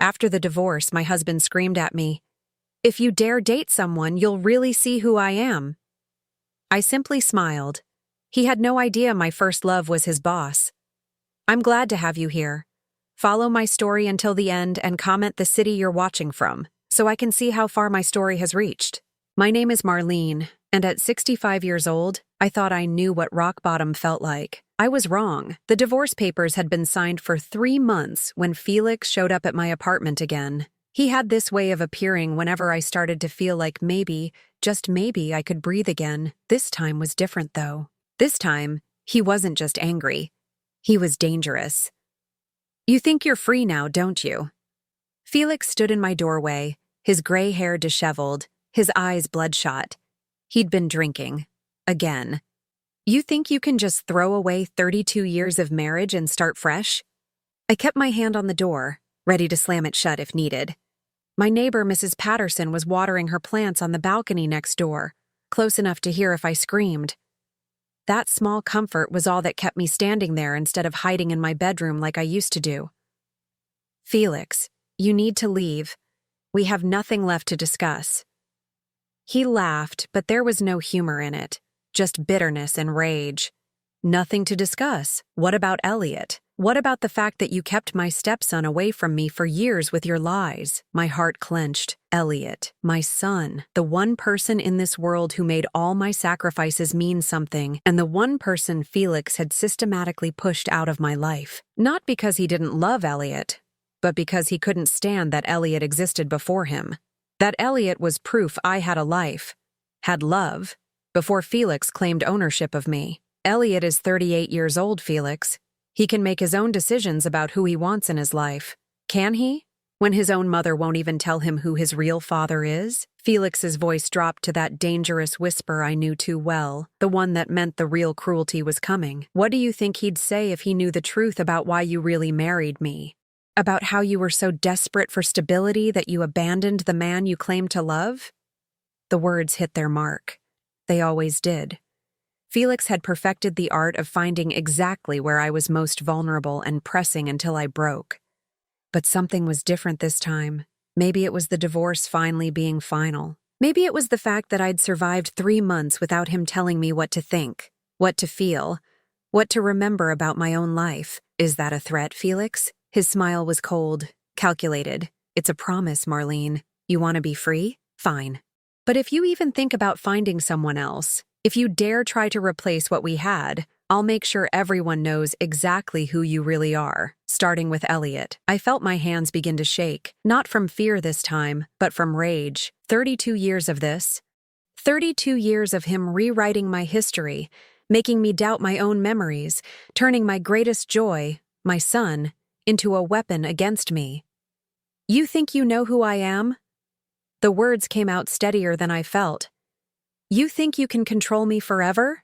After the divorce, my husband screamed at me, "If you dare date someone, you'll really see who I am." I simply smiled. He had no idea my first love was his boss. I'm glad to have you here. Follow my story until the end and comment the city you're watching from, so I can see how far my story has reached. My name is Marlene, and at 65 years old, I thought I knew what rock bottom felt like. I was wrong. The divorce papers had been signed for 3 months when Felix showed up at my apartment again. He had this way of appearing whenever I started to feel like maybe, just maybe, I could breathe again. This time was different, though. This time, he wasn't just angry. He was dangerous. "You think you're free now, don't you?" Felix stood in my doorway, his gray hair disheveled, his eyes bloodshot. He'd been drinking. Again. "You think you can just throw away 32 years of marriage and start fresh?" I kept my hand on the door, ready to slam it shut if needed. My neighbor, Mrs. Patterson, was watering her plants on the balcony next door, close enough to hear if I screamed. That small comfort was all that kept me standing there instead of hiding in my bedroom like I used to do. "Felix, you need to leave. We have nothing left to discuss." He laughed, but there was no humor in it, just bitterness and rage. "Nothing to discuss? What about Elliot? What about the fact that you kept my stepson away from me for years with your lies?" My heart clenched. Elliot, my son, the one person in this world who made all my sacrifices mean something, and the one person Felix had systematically pushed out of my life. Not because he didn't love Elliot, but because he couldn't stand that Elliot existed before him. That Elliot was proof I had a life, had love, before Felix claimed ownership of me. Elliot is 38 years old, Felix. He can make his own decisions about who he wants in his life. Can he? When his own mother won't even tell him who his real father is? Felix's voice dropped to that dangerous whisper I knew too well, the one that meant the real cruelty was coming. "What do you think he'd say if he knew the truth about why you really married me? About how you were so desperate for stability that you abandoned the man you claimed to love?" The words hit their mark. They always did. Felix had perfected the art of finding exactly where I was most vulnerable and pressing until I broke. But something was different this time. Maybe it was the divorce finally being final. Maybe it was the fact that I'd survived 3 months without him telling me what to think, what to feel, what to remember about my own life. "Is that a threat, Felix?" His smile was cold, calculated. "It's a promise, Marlene. You want to be free? Fine. But if you even think about finding someone else, if you dare try to replace what we had, I'll make sure everyone knows exactly who you really are, starting with Elliot." I felt my hands begin to shake, not from fear this time, but from rage. 32 years of this. 32 years of him rewriting my history, making me doubt my own memories, turning my greatest joy, my son, into a weapon against me. "You think you know who I am?" The words came out steadier than I felt. "You think you can control me forever?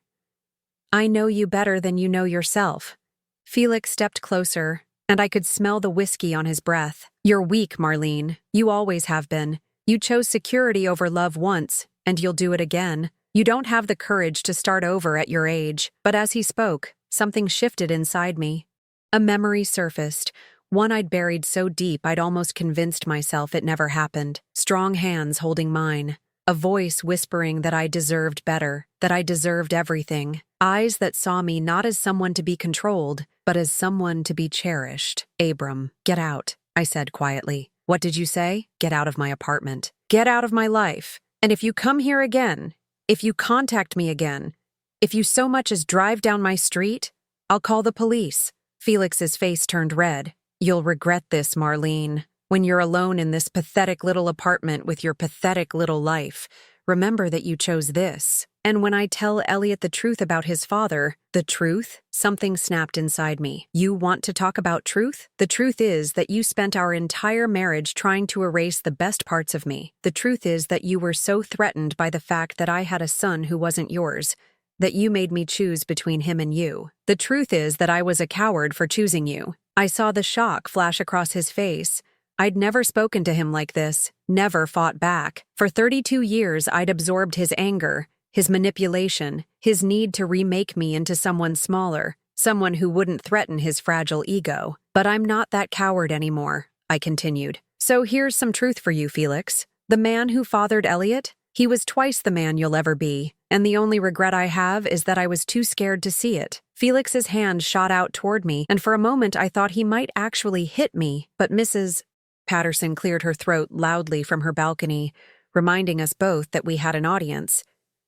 I know you better than you know yourself." Felix stepped closer, and I could smell the whiskey on his breath. "You're weak, Marlene. You always have been. You chose security over love once, and you'll do it again. You don't have the courage to start over at your age." But as he spoke, something shifted inside me. A memory surfaced, one I'd buried so deep I'd almost convinced myself it never happened. Strong hands holding mine. A voice whispering that I deserved better, that I deserved everything. Eyes that saw me not as someone to be controlled, but as someone to be cherished. "Abram, get out," I said quietly. "What did you say?" "Get out of my apartment. Get out of my life. And if you come here again, if you contact me again, if you so much as drive down my street, I'll call the police." Felix's face turned red. "You'll regret this, Marlene. When you're alone in this pathetic little apartment with your pathetic little life, remember that you chose this. And when I tell Elliot the truth about his father," the truth? Something snapped inside me. "You want to talk about truth? The truth is that you spent our entire marriage trying to erase the best parts of me. The truth is that you were so threatened by the fact that I had a son who wasn't yours, that you made me choose between him and you. The truth is that I was a coward for choosing you." I saw the shock flash across his face. I'd never spoken to him like this, never fought back. For 32 years, I'd absorbed his anger, his manipulation, his need to remake me into someone smaller, someone who wouldn't threaten his fragile ego. "But I'm not that coward anymore," I continued. So here's some truth for you, Felix. The man who fathered Elliot, he was twice the man you'll ever be, and the only regret I have is that I was too scared to see it. Felix's hand shot out toward me, and for a moment I thought he might actually hit me, but Mrs. Patterson cleared her throat loudly from her balcony, reminding us both that we had an audience.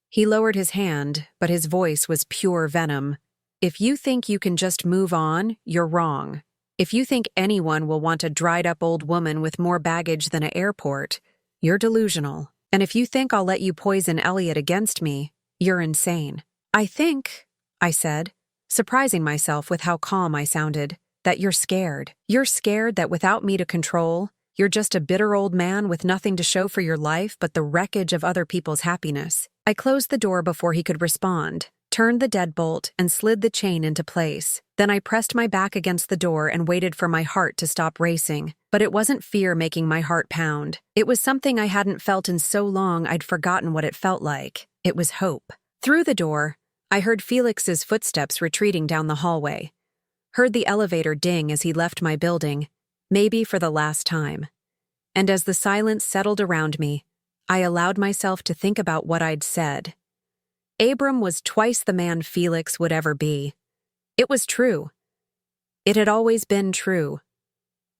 He lowered his hand, but his voice was pure venom. If you think you can just move on, you're wrong. If you think anyone will want a dried-up old woman with more baggage than an airport, you're delusional. And if you think I'll let you poison Elliot against me, you're insane. I think, I said, surprising myself with how calm I sounded, that you're scared. You're scared that without me to control, you're just a bitter old man with nothing to show for your life but the wreckage of other people's happiness. I closed the door before he could respond, turned the deadbolt, and slid the chain into place. Then I pressed my back against the door and waited for my heart to stop racing. But it wasn't fear making my heart pound. It was something I hadn't felt in so long I'd forgotten what it felt like. It was hope. Through the door, I heard Felix's footsteps retreating down the hallway. Heard the elevator ding as he left my building, maybe for the last time. And as the silence settled around me, I allowed myself to think about what I'd said. Abram was twice the man Felix would ever be. It was true. It had always been true.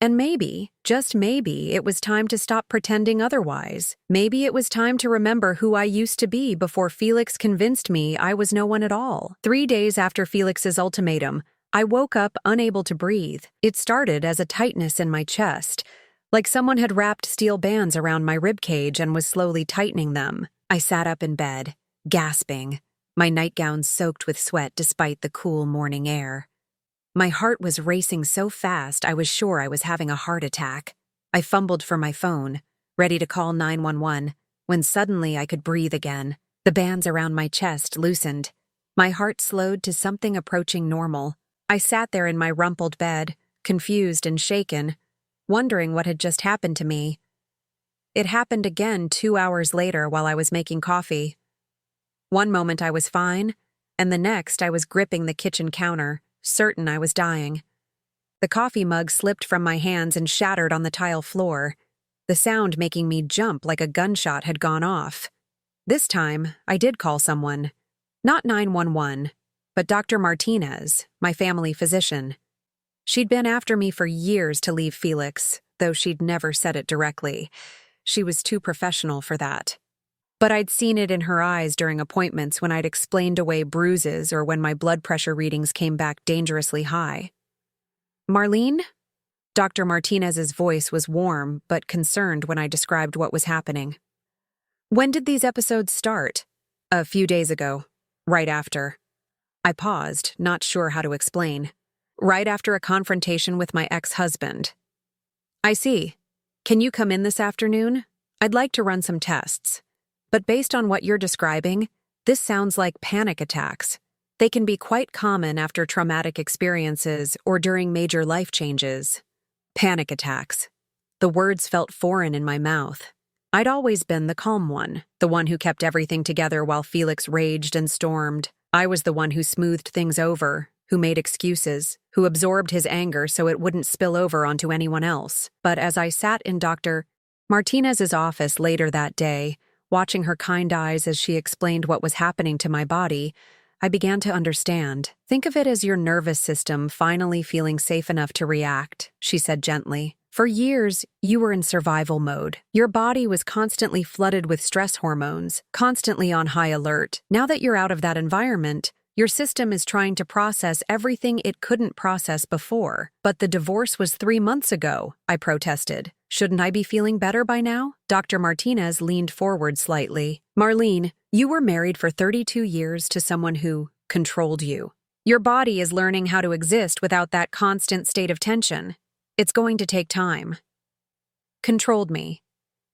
And maybe, just maybe, it was time to stop pretending otherwise. Maybe it was time to remember who I used to be before Felix convinced me I was no one at all. 3 days after Felix's ultimatum, I woke up unable to breathe. It started as a tightness in my chest, like someone had wrapped steel bands around my ribcage and was slowly tightening them. I sat up in bed, gasping, my nightgown soaked with sweat despite the cool morning air. My heart was racing so fast I was sure I was having a heart attack. I fumbled for my phone, ready to call 911, when suddenly I could breathe again. The bands around my chest loosened. My heart slowed to something approaching normal. I sat there in my rumpled bed, confused and shaken, wondering what had just happened to me. It happened again 2 hours later while I was making coffee. One moment I was fine, and the next I was gripping the kitchen counter, certain I was dying. The coffee mug slipped from my hands and shattered on the tile floor, the sound making me jump like a gunshot had gone off. This time, I did call someone. Not 911, but Dr. Martinez, my family physician. She'd been after me for years to leave Felix, though she'd never said it directly. She was too professional for that. But I'd seen it in her eyes during appointments when I'd explained away bruises or when my blood pressure readings came back dangerously high. Marlene? Dr. Martinez's voice was warm but concerned when I described what was happening. When did these episodes start? A few days ago. Right after. I paused, not sure how to explain. Right after a confrontation with my ex-husband. I see. Can you come in this afternoon? I'd like to run some tests. But based on what you're describing, this sounds like panic attacks. They can be quite common after traumatic experiences or during major life changes. Panic attacks. The words felt foreign in my mouth. I'd always been the calm one, the one who kept everything together while Felix raged and stormed. I was the one who smoothed things over, who made excuses, who absorbed his anger so it wouldn't spill over onto anyone else. But as I sat in Dr. Martinez's office later that day, watching her kind eyes as she explained what was happening to my body, I began to understand. Think of it as your nervous system finally feeling safe enough to react, she said gently. For years, you were in survival mode. Your body was constantly flooded with stress hormones, constantly on high alert. Now that you're out of that environment, your system is trying to process everything it couldn't process before. But the divorce was 3 months ago, I protested. Shouldn't I be feeling better by now? Dr. Martinez leaned forward slightly. Marlene, you were married for 32 years to someone who controlled you. Your body is learning how to exist without that constant state of tension. It's going to take time. Controlled me.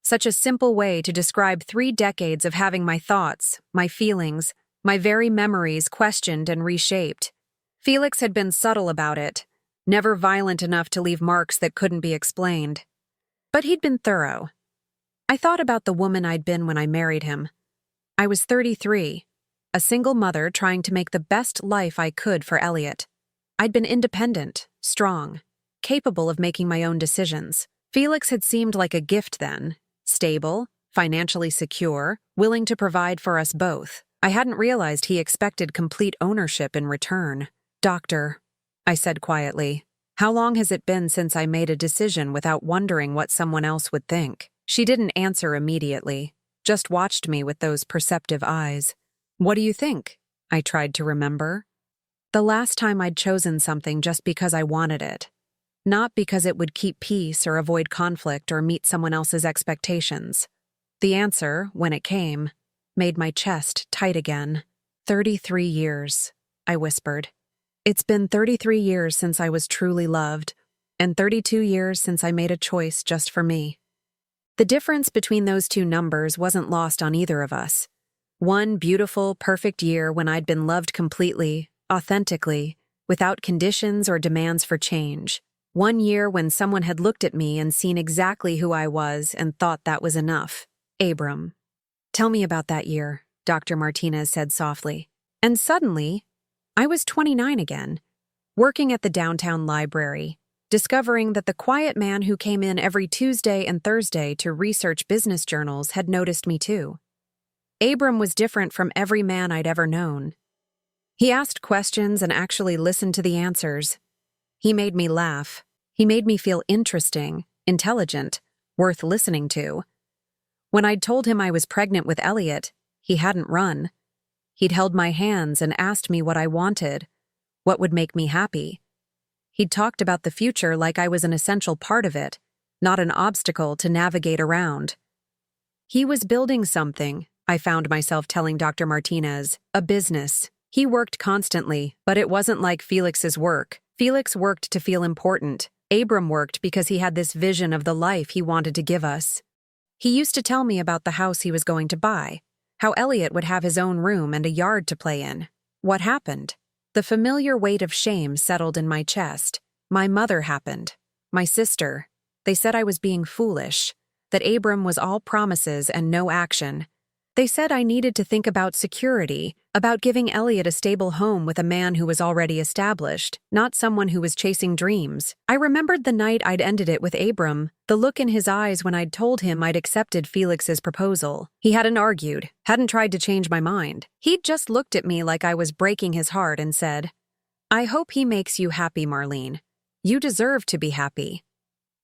Such a simple way to describe 3 decades of having my thoughts, my feelings, my very memories questioned and reshaped. Felix had been subtle about it, never violent enough to leave marks that couldn't be explained. But he'd been thorough. I thought about the woman I'd been when I married him. I was 33, a single mother trying to make the best life I could for Elliot. I'd been independent, strong, capable of making my own decisions. Felix had seemed like a gift then, stable, financially secure, willing to provide for us both. I hadn't realized he expected complete ownership in return. "Doctor," I said quietly, "how long has it been since I made a decision without wondering what someone else would think?" She didn't answer immediately, just watched me with those perceptive eyes. "What do you think?" I tried to remember. The last time I'd chosen something just because I wanted it. Not because it would keep peace or avoid conflict or meet someone else's expectations. The answer, when it came, made my chest tight again. 33 years, I whispered. It's been 33 years since I was truly loved, and 32 years since I made a choice just for me. The difference between those two numbers wasn't lost on either of us. One beautiful, perfect year when I'd been loved completely, authentically, without conditions or demands for change. One year when someone had looked at me and seen exactly who I was and thought that was enough. Abram. "Tell me about that year," Dr. Martinez said softly. And suddenly, I was 29 again, working at the downtown library, discovering that the quiet man who came in every Tuesday and Thursday to research business journals had noticed me too. Abram was different from every man I'd ever known. He asked questions and actually listened to the answers. He made me laugh. He made me feel interesting, intelligent, worth listening to. When I'd told him I was pregnant with Elliot, he hadn't run. He'd held my hands and asked me what I wanted, what would make me happy. He'd talked about the future like I was an essential part of it, not an obstacle to navigate around. He was building something, I found myself telling Dr. Martinez, a business. He worked constantly, but it wasn't like Felix's work. Felix worked to feel important. Abram worked because he had this vision of the life he wanted to give us. He used to tell me about the house he was going to buy, how Elliot would have his own room and a yard to play in. What happened? The familiar weight of shame settled in my chest. My mother happened. My sister. They said I was being foolish, that Abram was all promises and no action. They said I needed to think about security, about giving Elliot a stable home with a man who was already established, not someone who was chasing dreams. I remembered the night I'd ended it with Abram, the look in his eyes when I'd told him I'd accepted Felix's proposal. He hadn't argued, hadn't tried to change my mind. He'd just looked at me like I was breaking his heart and said, "I hope he makes you happy, Marlene. You deserve to be happy."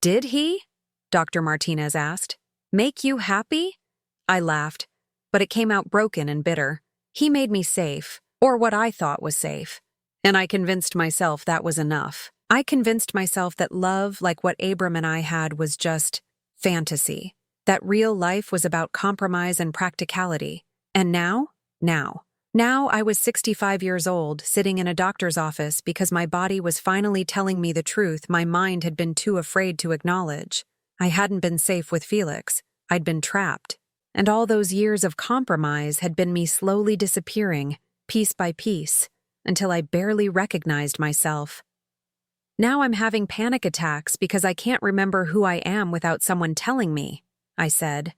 "Did he?" Dr. Martinez asked. "Make you happy?" I laughed, but it came out broken and bitter. He made me safe, or what I thought was safe. And I convinced myself that was enough. I convinced myself that love, like what Abram and I had, was just fantasy. That real life was about compromise and practicality. And now I was 65 years old, sitting in a doctor's office because my body was finally telling me the truth my mind had been too afraid to acknowledge. I hadn't been safe with Felix. I'd been trapped. And all those years of compromise had been me slowly disappearing, piece by piece, until I barely recognized myself. Now I'm having panic attacks because I can't remember who I am without someone telling me, I said.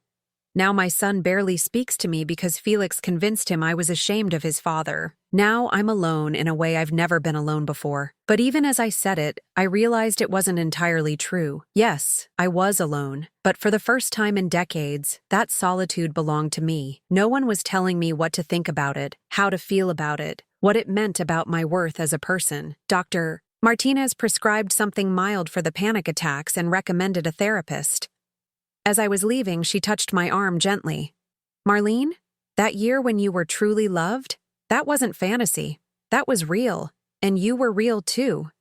Now my son barely speaks to me because Felix convinced him I was ashamed of his father. Now I'm alone in a way I've never been alone before. But even as I said it, I realized it wasn't entirely true. Yes, I was alone. But for the first time in decades, that solitude belonged to me. No one was telling me what to think about it, how to feel about it, what it meant about my worth as a person. Dr. Martinez prescribed something mild for the panic attacks and recommended a therapist. As I was leaving, she touched my arm gently. "Marlene, that year when you were truly loved, that wasn't fantasy. That was real. And you were real too.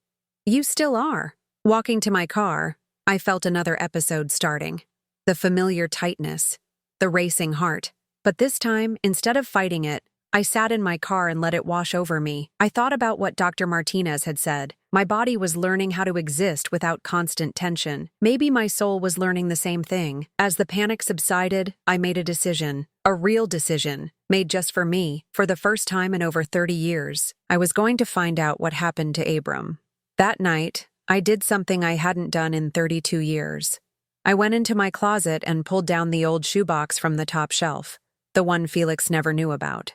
You still are." Walking to my car, I felt another episode starting. The familiar tightness, the racing heart. But this time, instead of fighting it, I sat in my car and let it wash over me. I thought about what Dr. Martinez had said. My body was learning how to exist without constant tension. Maybe my soul was learning the same thing. As the panic subsided, I made a decision. A real decision, made just for me, for the first time in over 30 years. I was going to find out what happened to Abram. That night, I did something I hadn't done in 32 years. I went into my closet and pulled down the old shoebox from the top shelf, the one Felix never knew about.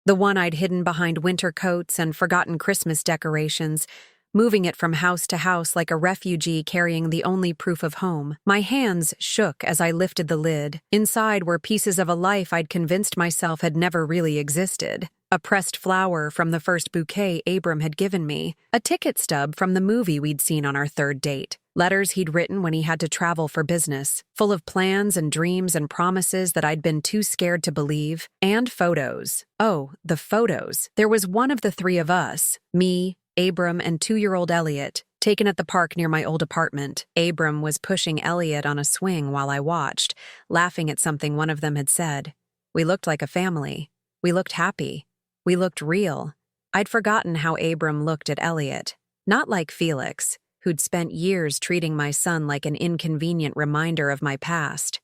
The one I'd hidden behind winter coats and forgotten Christmas decorations. moving it from house to house like a refugee carrying the only proof of home. My hands shook as I lifted the lid. Inside were pieces of a life I'd convinced myself had never really existed. A pressed flower from the first bouquet Abram had given me, a ticket stub from the movie we'd seen on our third date, letters he'd written when he had to travel for business, full of plans and dreams and promises that I'd been too scared to believe, and photos. Oh, the photos. There was one of the three of us, me, Abram, and 2-year-old Elliot, taken at the park near my old apartment. Abram was pushing Elliot on a swing while I watched, laughing at something one of them had said. We looked like a family. We looked happy. We looked real. I'd forgotten how Abram looked at Elliot. Not like Felix, who'd spent years treating my son like an inconvenient reminder of my past.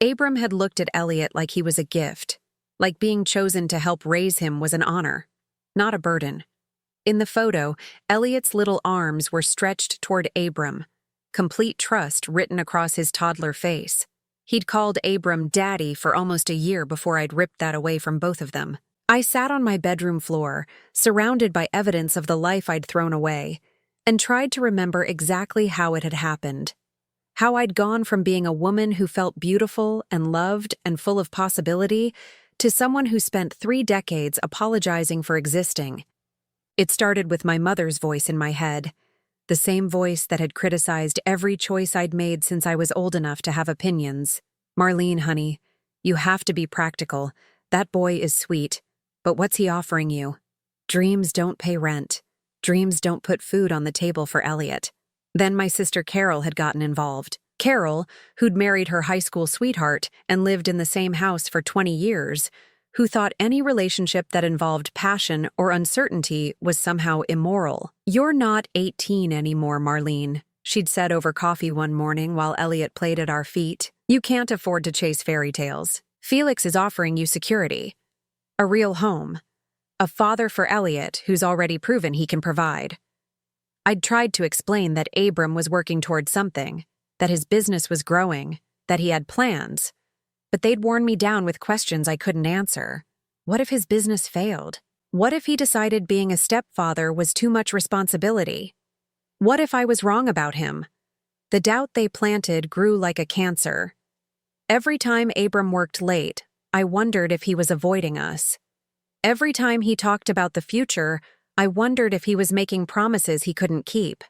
Abram had looked at Elliot like he was a gift, like being chosen to help raise him was an honor, not a burden. In the photo, Elliot's little arms were stretched toward Abram, complete trust written across his toddler face. He'd called Abram Daddy for almost a year before I'd ripped that away from both of them. I sat on my bedroom floor, surrounded by evidence of the life I'd thrown away, and tried to remember exactly how it had happened. How I'd gone from being a woman who felt beautiful and loved and full of possibility to someone who spent 3 decades apologizing for existing. It started with my mother's voice in my head, the same voice that had criticized every choice I'd made since I was old enough to have opinions. Marlene, honey, you have to be practical. That boy is sweet. But what's he offering you? Dreams don't pay rent. Dreams don't put food on the table for Elliot. Then my sister Carol had gotten involved. Carol, who'd married her high school sweetheart and lived in the same house for 20 years, who thought any relationship that involved passion or uncertainty was somehow immoral. You're not 18 anymore, Marlene, she'd said over coffee one morning while Elliot played at our feet. You can't afford to chase fairy tales. Felix is offering you security. A real home. A father for Elliot who's already proven he can provide. I'd tried to explain that Abram was working toward something, that his business was growing, that he had plans, but they'd worn me down with questions I couldn't answer. What if his business failed? What if he decided being a stepfather was too much responsibility? What if I was wrong about him? The doubt they planted grew like a cancer. Every time Abram worked late, I wondered if he was avoiding us. Every time he talked about the future, I wondered if he was making promises he couldn't keep.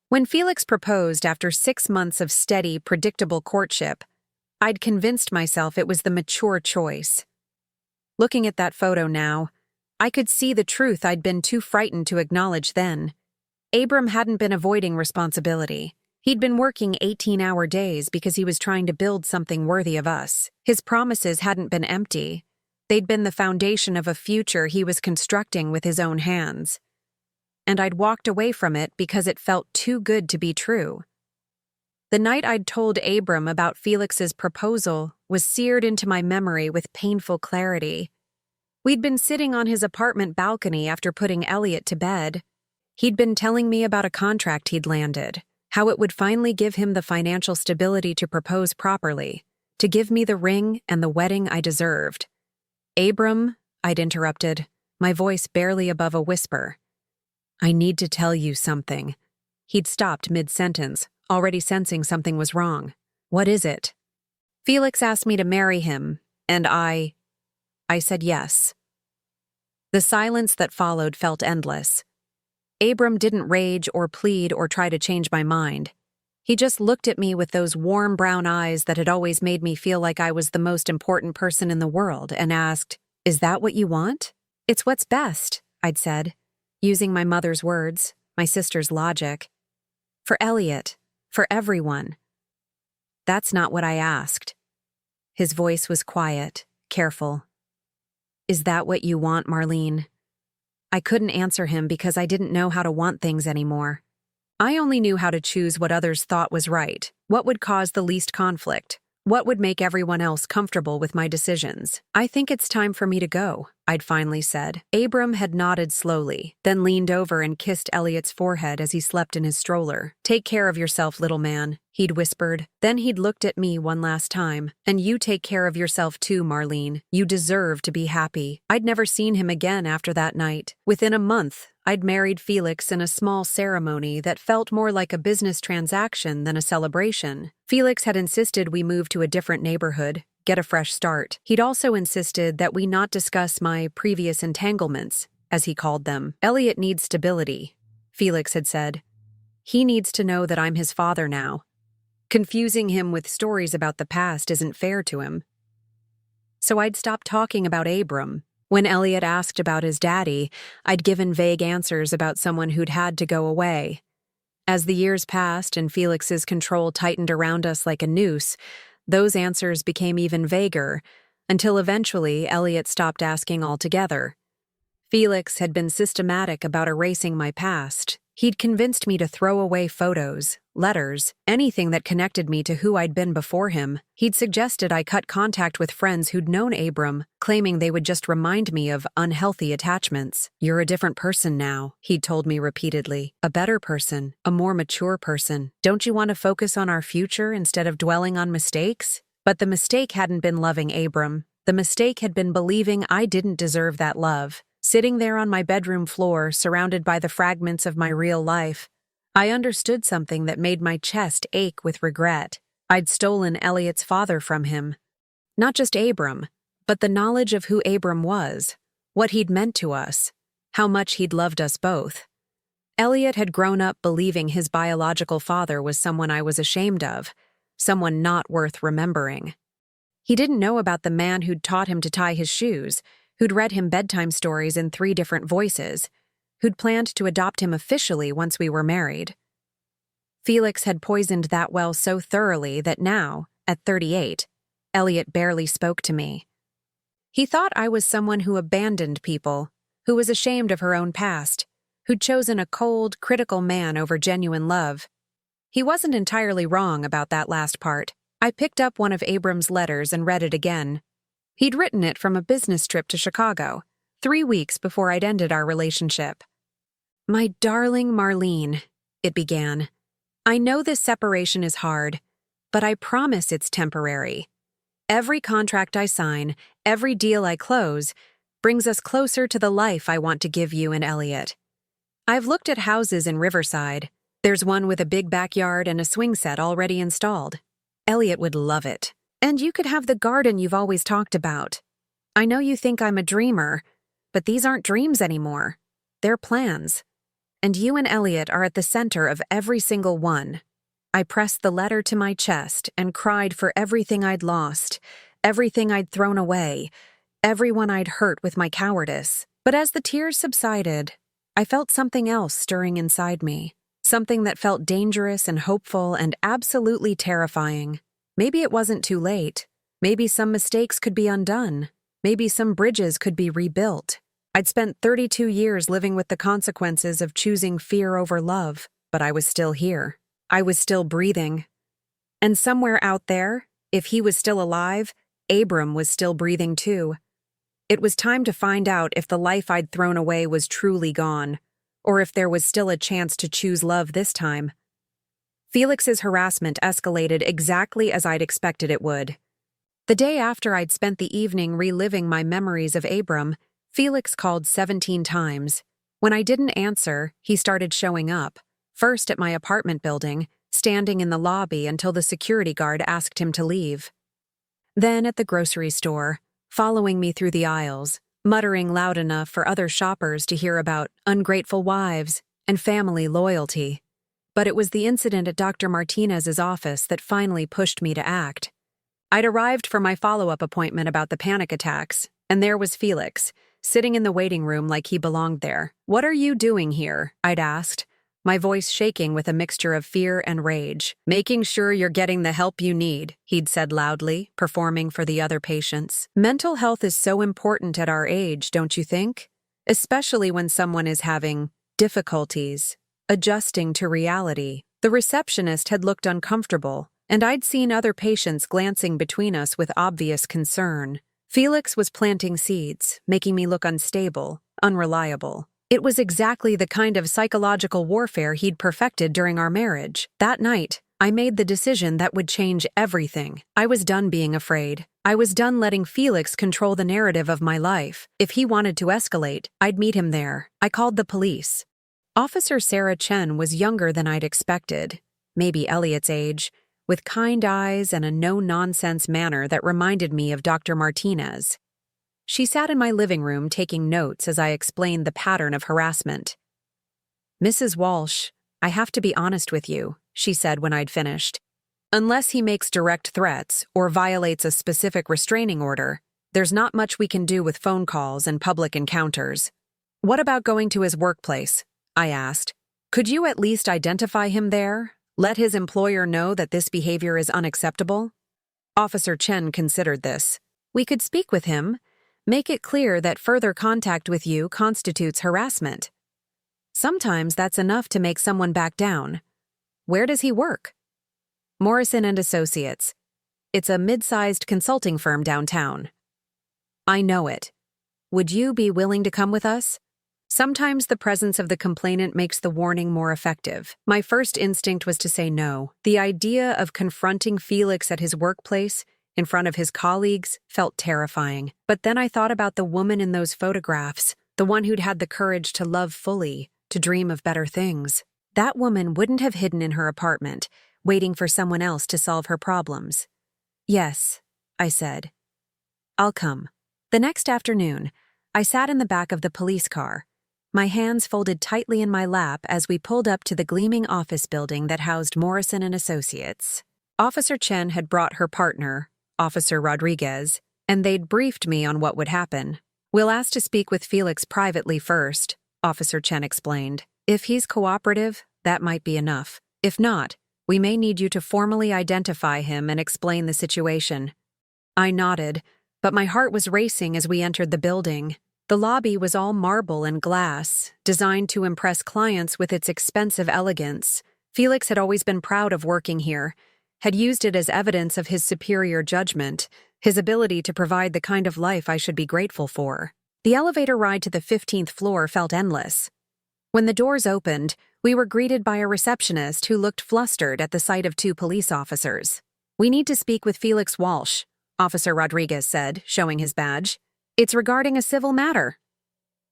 When Felix proposed after 6 months of steady, predictable courtship, I'd convinced myself it was the mature choice. Looking at that photo now, I could see the truth I'd been too frightened to acknowledge then. Abram hadn't been avoiding responsibility. He'd been working 18-hour days because he was trying to build something worthy of us. His promises hadn't been empty. They'd been the foundation of a future he was constructing with his own hands. And I'd walked away from it because it felt too good to be true. The night I'd told Abram about Felix's proposal was seared into my memory with painful clarity. We'd been sitting on his apartment balcony after putting Elliot to bed. He'd been telling me about a contract he'd landed, how it would finally give him the financial stability to propose properly, to give me the ring and the wedding I deserved. Abram, I'd interrupted, my voice barely above a whisper. I need to tell you something. He'd stopped mid-sentence, already sensing something was wrong. What is it? Felix asked me to marry him, and I said yes. The silence that followed felt endless. Abram didn't rage or plead or try to change my mind. He just looked at me with those warm brown eyes that had always made me feel like I was the most important person in the world and asked, "Is that what you want?" "It's what's best," I'd said, using my mother's words, my sister's logic. "For Elliot, for everyone." "That's not what I asked." His voice was quiet, careful. "Is that what you want, Marlene?" I couldn't answer him because I didn't know how to want things anymore. I only knew how to choose what others thought was right, what would cause the least conflict, what would make everyone else comfortable with my decisions. "I think it's time for me to go," I'd finally said. Abram had nodded slowly, then leaned over and kissed Elliot's forehead as he slept in his stroller. "Take care of yourself, little man," he'd whispered. Then he'd looked at me one last time. "And you take care of yourself too, Marlene. You deserve to be happy." I'd never seen him again after that night. Within a month, I'd married Felix in a small ceremony that felt more like a business transaction than a celebration. Felix had insisted we move to a different neighborhood, get a fresh start. He'd also insisted that we not discuss my previous entanglements, as he called them. "Elliot needs stability," Felix had said. "He needs to know that I'm his father now. Confusing him with stories about the past isn't fair to him." So I'd stopped talking about Abram. When Elliot asked about his daddy, I'd given vague answers about someone who'd had to go away. As the years passed and Felix's control tightened around us like a noose, those answers became even vaguer, until eventually Elliot stopped asking altogether. Felix had been systematic about erasing my past. He'd convinced me to throw away photos, letters, anything that connected me to who I'd been before him. He'd suggested I cut contact with friends who'd known Abram, claiming they would just remind me of unhealthy attachments. "You're a different person now," he'd told me repeatedly. "A better person, a more mature person. Don't you want to focus on our future instead of dwelling on mistakes?" But the mistake hadn't been loving Abram. The mistake had been believing I didn't deserve that love. Sitting there on my bedroom floor, surrounded by the fragments of my real life, I understood something that made my chest ache with regret. I'd stolen Elliot's father from him. Not just Abram, but the knowledge of who Abram was, what he'd meant to us, how much he'd loved us both. Elliot had grown up believing his biological father was someone I was ashamed of, someone not worth remembering. He didn't know about the man who'd taught him to tie his shoes, who'd read him bedtime stories in 3 different voices, who'd planned to adopt him officially once we were married. Felix had poisoned that well so thoroughly that now, at 38, Elliot barely spoke to me. He thought I was someone who abandoned people, who was ashamed of her own past, who'd chosen a cold, critical man over genuine love. He wasn't entirely wrong about that last part. I picked up one of Abram's letters and read it again. He'd written it from a business trip to Chicago, 3 weeks before I'd ended our relationship. "My darling Marlene," it began. "I know this separation is hard, but I promise it's temporary. Every contract I sign, every deal I close, brings us closer to the life I want to give you and Elliot. I've looked at houses in Riverside. There's one with a big backyard and a swing set already installed. Elliot would love it. And you could have the garden you've always talked about. I know you think I'm a dreamer, but these aren't dreams anymore. They're plans. And you and Elliot are at the center of every single one." I pressed the letter to my chest and cried for everything I'd lost, everything I'd thrown away, everyone I'd hurt with my cowardice. But as the tears subsided, I felt something else stirring inside me, something that felt dangerous and hopeful and absolutely terrifying. Maybe it wasn't too late. Maybe some mistakes could be undone. Maybe some bridges could be rebuilt. I'd spent 32 years living with the consequences of choosing fear over love, but I was still here. I was still breathing. And somewhere out there, if he was still alive, Abram was still breathing too. It was time to find out if the life I'd thrown away was truly gone, or if there was still a chance to choose love this time. Felix's harassment escalated exactly as I'd expected it would. The day after I'd spent the evening reliving my memories of Abram, Felix called 17 times. When I didn't answer, he started showing up, first at my apartment building, standing in the lobby until the security guard asked him to leave. Then at the grocery store, following me through the aisles, muttering loud enough for other shoppers to hear about ungrateful wives and family loyalty. But it was the incident at Dr. Martinez's office that finally pushed me to act. I'd arrived for my follow-up appointment about the panic attacks, and there was Felix, sitting in the waiting room like he belonged there. "What are you doing here?" I'd asked, my voice shaking with a mixture of fear and rage. "Making sure you're getting the help you need," he'd said loudly, performing for the other patients. "Mental health is so important at our age, don't you think? Especially when someone is having difficulties adjusting to reality." The receptionist had looked uncomfortable, and I'd seen other patients glancing between us with obvious concern. Felix was planting seeds, making me look unstable, unreliable. It was exactly the kind of psychological warfare he'd perfected during our marriage. That night, I made the decision that would change everything. I was done being afraid. I was done letting Felix control the narrative of my life. If he wanted to escalate, I'd meet him there. I called the police. Officer Sarah Chen was younger than I'd expected, maybe Elliot's age, with kind eyes and a no-nonsense manner that reminded me of Dr. Martinez. She sat in my living room taking notes as I explained the pattern of harassment. "Mrs. Walsh, I have to be honest with you," she said when I'd finished. "Unless he makes direct threats or violates a specific restraining order, there's not much we can do with phone calls and public encounters." "What about going to his workplace?" I asked. "Could you at least identify him there? Let his employer know that this behavior is unacceptable?" Officer Chen considered this. "We could speak with him, make it clear that further contact with you constitutes harassment. Sometimes that's enough to make someone back down. Where does he work?" "Morrison and Associates. It's a mid-sized consulting firm downtown." "I know it. Would you be willing to come with us?" Sometimes the presence of the complainant makes the warning more effective. My first instinct was to say no. The idea of confronting Felix at his workplace, in front of his colleagues, felt terrifying. But then I thought about the woman in those photographs, the one who'd had the courage to love fully, to dream of better things. That woman wouldn't have hidden in her apartment, waiting for someone else to solve her problems. "Yes," I said. "I'll come." The next afternoon, I sat in the back of the police car, my hands folded tightly in my lap as we pulled up to the gleaming office building that housed Morrison and Associates. Officer Chen had brought her partner, Officer Rodriguez, and they'd briefed me on what would happen. "We'll ask to speak with Felix privately first," Officer Chen explained. "If he's cooperative, that might be enough. If not, we may need you to formally identify him and explain the situation." I nodded, but my heart was racing as we entered the building. The lobby was all marble and glass, designed to impress clients with its expensive elegance. Felix had always been proud of working here, had used it as evidence of his superior judgment, his ability to provide the kind of life I should be grateful for. The elevator ride to the 15th floor felt endless. When the doors opened, we were greeted by a receptionist who looked flustered at the sight of two police officers. "We need to speak with Felix Walsh," Officer Rodriguez said, showing his badge. "It's regarding a civil matter."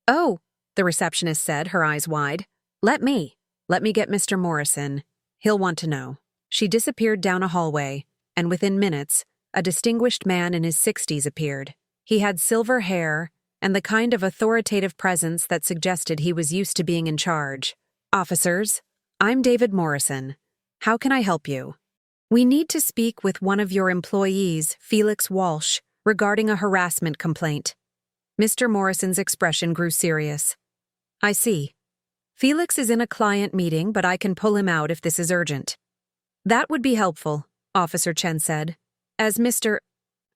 "Oh," the receptionist said, her eyes wide. Let me get Mr. Morrison. He'll want to know." She disappeared down a hallway, and within minutes, a distinguished man in his 60s appeared. He had silver hair and the kind of authoritative presence that suggested he was used to being in charge. "Officers, I'm David Morrison. How can I help you?" "We need to speak with one of your employees, Felix Walsh, regarding a harassment complaint." Mr. Morrison's expression grew serious. "I see. Felix is in a client meeting, but I can pull him out if this is urgent." "That would be helpful," Officer Chen said. As Mr.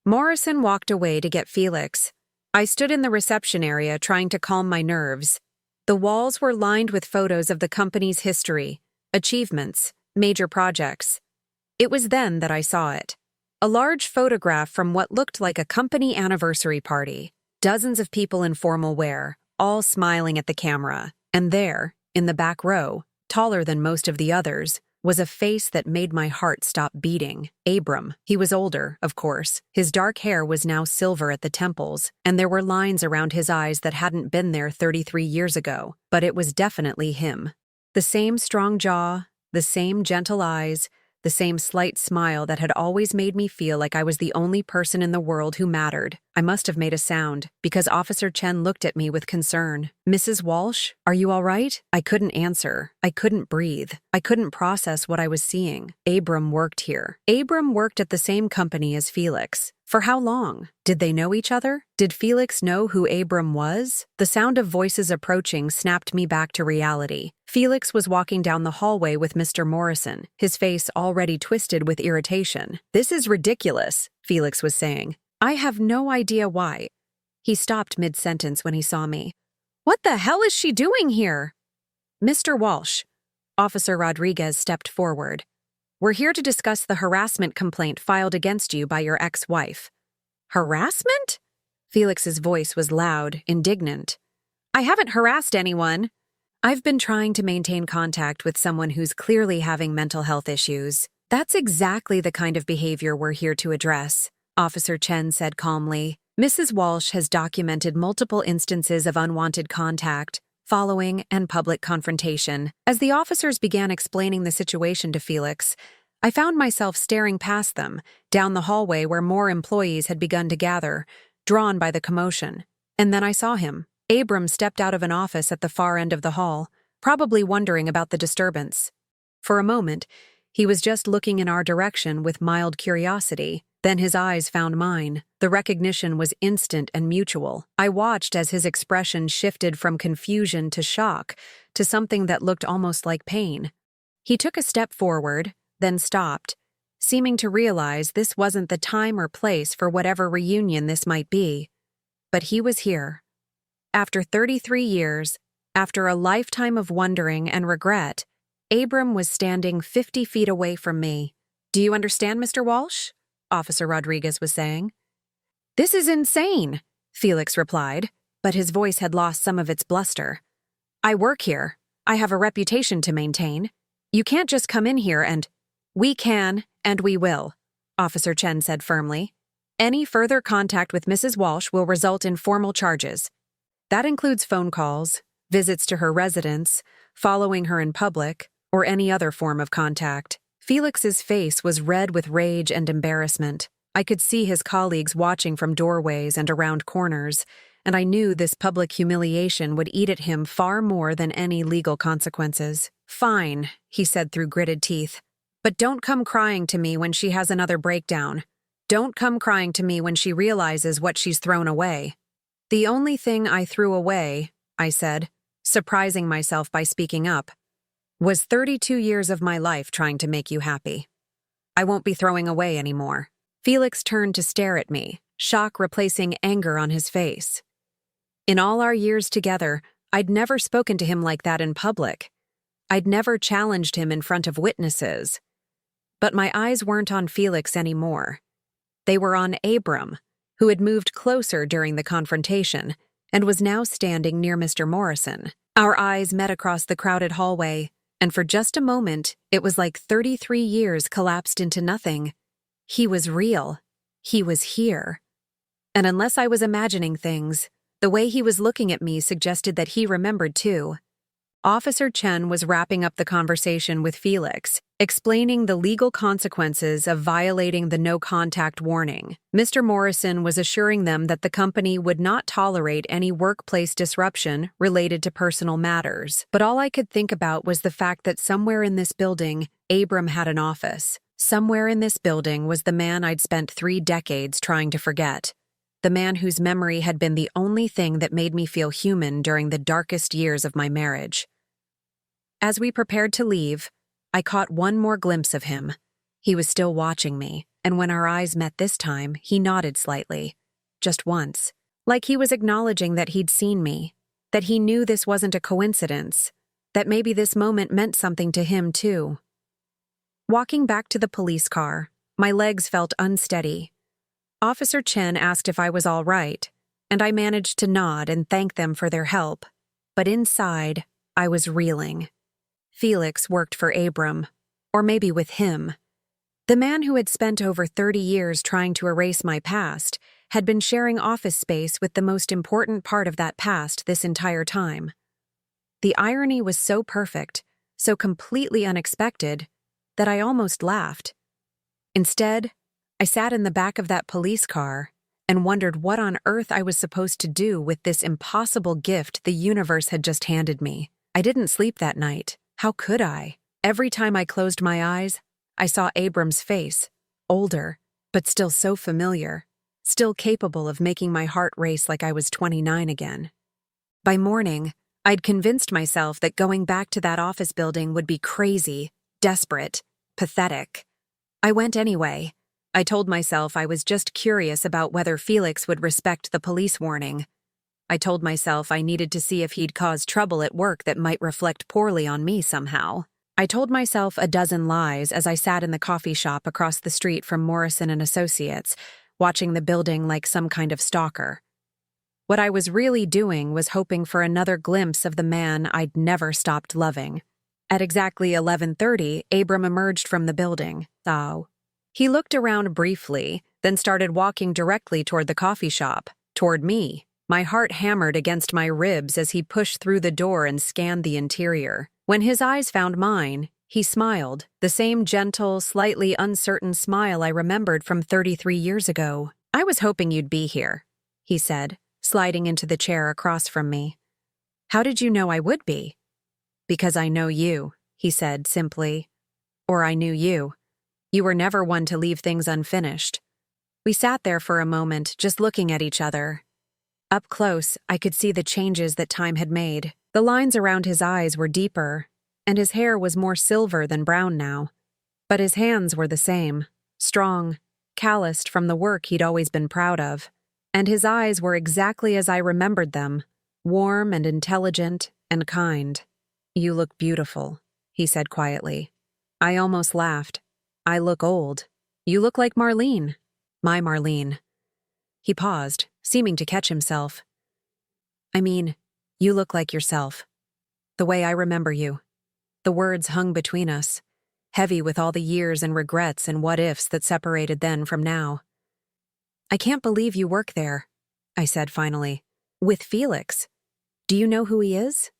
Morrison walked away to get Felix, I stood in the reception area trying to calm my nerves. The walls were lined with photos of the company's history, achievements, major projects. It was then that I saw it. A large photograph from what looked like a company anniversary party. Dozens of people in formal wear, all smiling at the camera. And there, in the back row, taller than most of the others, was a face that made my heart stop beating. Abram. He was older, of course. His dark hair was now silver at the temples, and there were lines around his eyes that hadn't been there 33 years ago. But it was definitely him. The same strong jaw, the same gentle eyes, the same slight smile that had always made me feel like I was the only person in the world who mattered. I must have made a sound, because Officer Chen looked at me with concern. "Mrs. Walsh, are you all right?" I couldn't answer. I couldn't breathe. I couldn't process what I was seeing. Abram worked here. Abram worked at the same company as Felix. For how long? Did they know each other? Did Felix know who Abram was? The sound of voices approaching snapped me back to reality. Felix was walking down the hallway with Mr. Morrison, his face already twisted with irritation. "This is ridiculous," Felix was saying. "I have no idea why." He stopped mid-sentence when he saw me. "What the hell is she doing here?" "Mr. Walsh," Officer Rodriguez stepped forward. "We're here to discuss the harassment complaint filed against you by your ex-wife." "Harassment?" Felix's voice was loud, indignant. I haven't harassed anyone. I've been trying to maintain contact with someone who's clearly having mental health issues. That's exactly the kind of behavior we're here to address, Officer Chen said calmly. Mrs. Walsh has documented multiple instances of unwanted contact, following, and public confrontation. As the officers began explaining the situation to Felix, I found myself staring past them, down the hallway where more employees had begun to gather, drawn by the commotion. And then I saw him. Abram stepped out of an office at the far end of the hall, probably wondering about the disturbance. For a moment, he was just looking in our direction with mild curiosity. Then his eyes found mine. The recognition was instant and mutual. I watched as his expression shifted from confusion to shock to something that looked almost like pain. He took a step forward, then stopped, seeming to realize this wasn't the time or place for whatever reunion this might be. But he was here. After 33 years, after a lifetime of wondering and regret, Abram was standing 50 feet away from me. Do you understand, Mr. Walsh? Officer Rodriguez was saying. This is insane, Felix replied, but his voice had lost some of its bluster. I work here. I have a reputation to maintain. You can't just come in here and— We can, and we will, Officer Chen said firmly. Any further contact with Mrs. Walsh will result in formal charges. That includes phone calls, visits to her residence, following her in public, or any other form of contact. Felix's face was red with rage and embarrassment. I could see his colleagues watching from doorways and around corners, and I knew this public humiliation would eat at him far more than any legal consequences. Fine, he said through gritted teeth. But don't come crying to me when she has another breakdown. Don't come crying to me when she realizes what she's thrown away. The only thing I threw away, I said, surprising myself by speaking up, was 32 years of my life trying to make you happy. I won't be throwing away anymore. Felix turned to stare at me, shock replacing anger on his face. In all our years together, I'd never spoken to him like that in public. I'd never challenged him in front of witnesses. But my eyes weren't on Felix anymore. They were on Abram, who had moved closer during the confrontation and was now standing near Mr. Morrison. Our eyes met across the crowded hallway, and for just a moment, it was like 33 years collapsed into nothing. He was real. He was here. And unless I was imagining things, the way he was looking at me suggested that he remembered too. Officer Chen was wrapping up the conversation with Felix, explaining the legal consequences of violating the no-contact warning. Mr. Morrison was assuring them that the company would not tolerate any workplace disruption related to personal matters. But all I could think about was the fact that somewhere in this building, Abram had an office. Somewhere in this building was the man I'd spent 3 decades trying to forget. The man whose memory had been the only thing that made me feel human during the darkest years of my marriage. As we prepared to leave, I caught one more glimpse of him. He was still watching me, and when our eyes met this time, he nodded slightly. Just once. Like he was acknowledging that he'd seen me, that he knew this wasn't a coincidence, that maybe this moment meant something to him too. Walking back to the police car, my legs felt unsteady. Officer Chen asked if I was all right, and I managed to nod and thank them for their help. But inside, I was reeling. Felix worked for Abram, or maybe with him. The man who had spent over 30 years trying to erase my past had been sharing office space with the most important part of that past this entire time. The irony was so perfect, so completely unexpected, that I almost laughed. Instead, I sat in the back of that police car and wondered what on earth I was supposed to do with this impossible gift the universe had just handed me. I didn't sleep that night. How could I? Every time I closed my eyes, I saw Abram's face, older, but still so familiar, still capable of making my heart race like I was 29 again. By morning, I'd convinced myself that going back to that office building would be crazy, desperate, pathetic. I went anyway. I told myself I was just curious about whether Felix would respect the police warning. I told myself I needed to see if he'd cause trouble at work that might reflect poorly on me somehow. I told myself a dozen lies as I sat in the coffee shop across the street from Morrison and Associates, watching the building like some kind of stalker. What I was really doing was hoping for another glimpse of the man I'd never stopped loving. At exactly 11:30, Abram emerged from the building. Thou. He looked around briefly, then started walking directly toward the coffee shop, toward me. My heart hammered against my ribs as he pushed through the door and scanned the interior. When his eyes found mine, he smiled, the same gentle, slightly uncertain smile I remembered from 33 years ago. "I was hoping you'd be here," he said, sliding into the chair across from me. "How did you know I would be?" "Because I know you," he said simply. "Or I knew you. You were never one to leave things unfinished." We sat there for a moment, just looking at each other. Up close, I could see the changes that time had made. The lines around his eyes were deeper, and his hair was more silver than brown now. But his hands were the same, strong, calloused from the work he'd always been proud of. And his eyes were exactly as I remembered them, warm and intelligent and kind. "You look beautiful," he said quietly. I almost laughed. "I look old. You look like Marlene." "My Marlene." He paused, seeming to catch himself. "I mean, you look like yourself. The way I remember you." The words hung between us, heavy with all the years and regrets and what-ifs that separated then from now. "I can't believe you work there," I said finally. "With Felix. Do you know who he is?"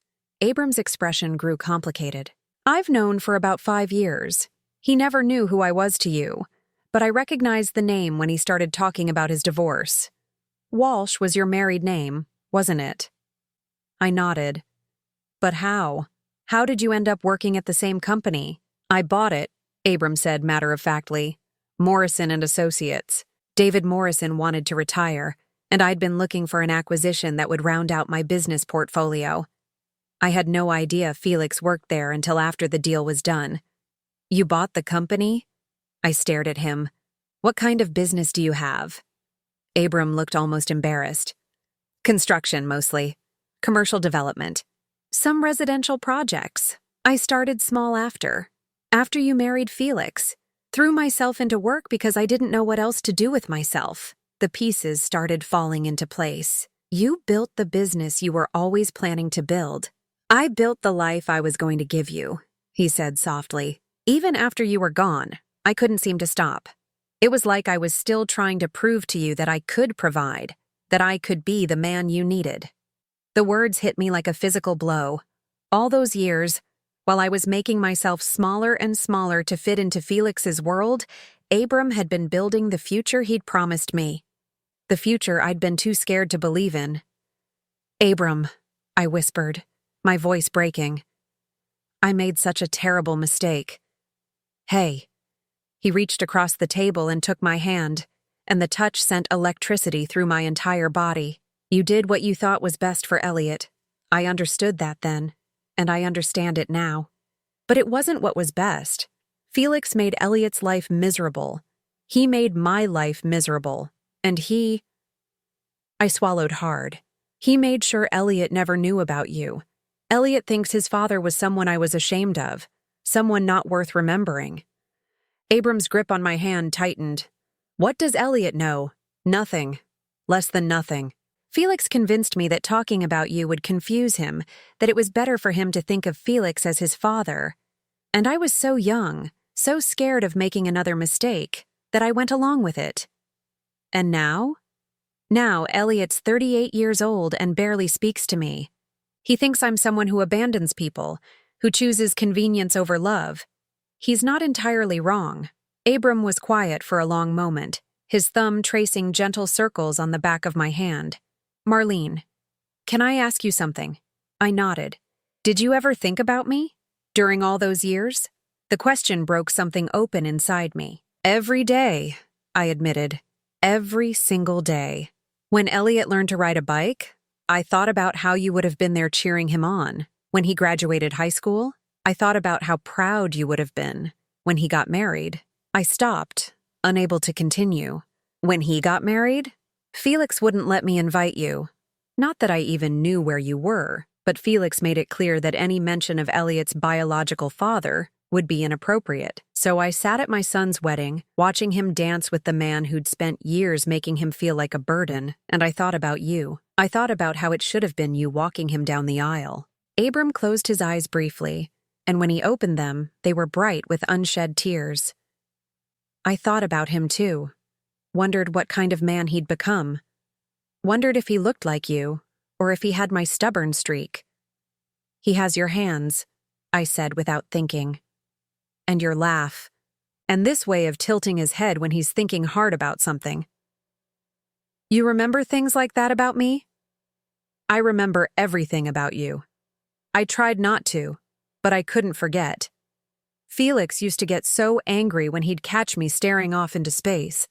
Abram's expression grew complicated. "I've known for about 5 years. He never knew who I was to you, but I recognized the name when he started talking about his divorce. Walsh was your married name, wasn't it?" I nodded. "But how? How did you end up working at the same company?" "I bought it," Abram said matter-of-factly. "Morrison and Associates. David Morrison wanted to retire, and I'd been looking for an acquisition that would round out my business portfolio. I had no idea Felix worked there until after the deal was done." "You bought the company?" I stared at him. "What kind of business do you have?" Abram looked almost embarrassed. "Construction, mostly. Commercial development. Some residential projects. I started small after you married Felix. Threw myself into work because I didn't know what else to do with myself. The pieces started falling into place. You built the business you were always planning to build. I built the life I was going to give you," he said softly. "Even after you were gone, I couldn't seem to stop. It was like I was still trying to prove to you that I could provide, that I could be the man you needed." The words hit me like a physical blow. All those years, while I was making myself smaller and smaller to fit into Felix's world, Abram had been building the future he'd promised me. The future I'd been too scared to believe in. "Abram," I whispered, my voice breaking. "I made such a terrible mistake." "Hey." He reached across the table and took my hand, and the touch sent electricity through my entire body. "You did what you thought was best for Elliot. I understood that then, and I understand it now. But it wasn't what was best. Felix made Elliot's life miserable. He made my life miserable, and I swallowed hard. "He made sure Elliot never knew about you. Elliot thinks his father was someone I was ashamed of, someone not worth remembering." Abram's grip on my hand tightened. "What does Elliot know? Nothing. Less than nothing. Felix convinced me that talking about you would confuse him, that it was better for him to think of Felix as his father. And I was so young, so scared of making another mistake, that I went along with it. And now? Now Elliot's 38 years old and barely speaks to me. He thinks I'm someone who abandons people, who chooses convenience over love. He's not entirely wrong." Abram was quiet for a long moment, his thumb tracing gentle circles on the back of my hand. "Marlene, can I ask you something?" I nodded. "Did you ever think about me? During all those years?" The question broke something open inside me. "Every day," I admitted. "Every single day. When Elliot learned to ride a bike, I thought about how you would have been there cheering him on. When he graduated high school, I thought about how proud you would have been. When he got married." I stopped, unable to continue. "When he got married? Felix wouldn't let me invite you. Not that I even knew where you were, but Felix made it clear that any mention of Elliot's biological father would be inappropriate. So I sat at my son's wedding, watching him dance with the man who'd spent years making him feel like a burden, and I thought about you. I thought about how it should have been you walking him down the aisle. Abram closed his eyes briefly, and when he opened them, they were bright with unshed tears. I thought about him too. Wondered what kind of man he'd become. Wondered if he looked like you, or if he had my stubborn streak. He has your hands, I said without thinking. And your laugh. And this way of tilting his head when he's thinking hard about something. You remember things like that about me? I remember everything about you. I tried not to, but I couldn't forget. Felix used to get so angry when he'd catch me staring off into space.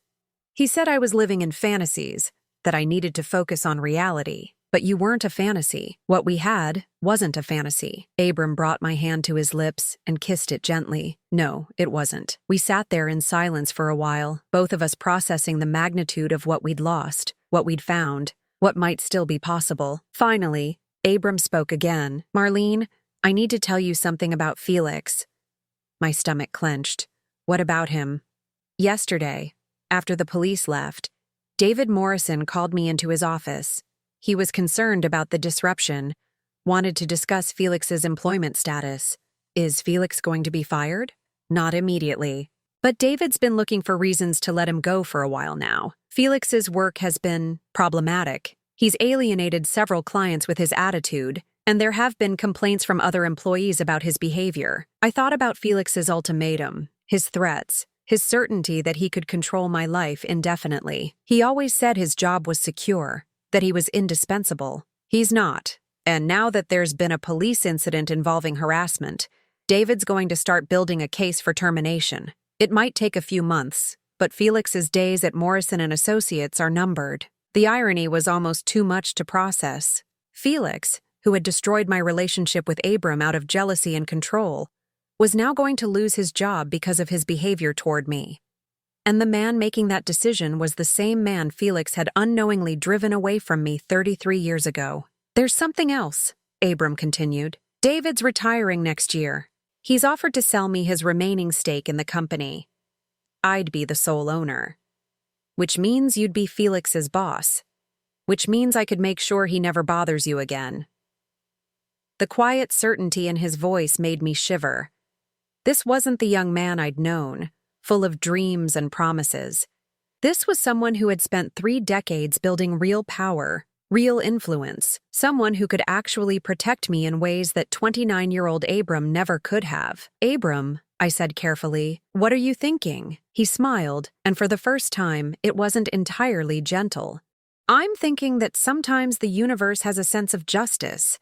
He said I was living in fantasies, that I needed to focus on reality. But you weren't a fantasy. What we had wasn't a fantasy. Abram brought my hand to his lips and kissed it gently. No, it wasn't. We sat there in silence for a while, both of us processing the magnitude of what we'd lost, what we'd found, what might still be possible. Finally, Abram spoke again. Marlene, I need to tell you something about Felix. My stomach clenched. What about him? Yesterday, after the police left, David Morrison called me into his office. He was concerned about the disruption, wanted to discuss Felix's employment status. Is Felix going to be fired? Not immediately. But David's been looking for reasons to let him go for a while now. Felix's work has been problematic. He's alienated several clients with his attitude, and there have been complaints from other employees about his behavior. I thought about Felix's ultimatum, his threats, his certainty that he could control my life indefinitely. He always said his job was secure, that he was indispensable. He's not. And now that there's been a police incident involving harassment, David's going to start building a case for termination. It might take a few months, but Felix's days at Morrison & Associates are numbered. The irony was almost too much to process. Felix, who had destroyed my relationship with Abram out of jealousy and control, was now going to lose his job because of his behavior toward me. And the man making that decision was the same man Felix had unknowingly driven away from me 33 years ago. There's something else, Abram continued. David's retiring next year. He's offered to sell me his remaining stake in the company. I'd be the sole owner. Which means you'd be Felix's boss. Which means I could make sure he never bothers you again. The quiet certainty in his voice made me shiver. This wasn't the young man I'd known, full of dreams and promises. This was someone who had spent 3 decades building real power, real influence, someone who could actually protect me in ways that 29-year-old Abram never could have. Abram, I said carefully, what are you thinking? He smiled, and for the first time, it wasn't entirely gentle. I'm thinking that sometimes the universe has a sense of justice.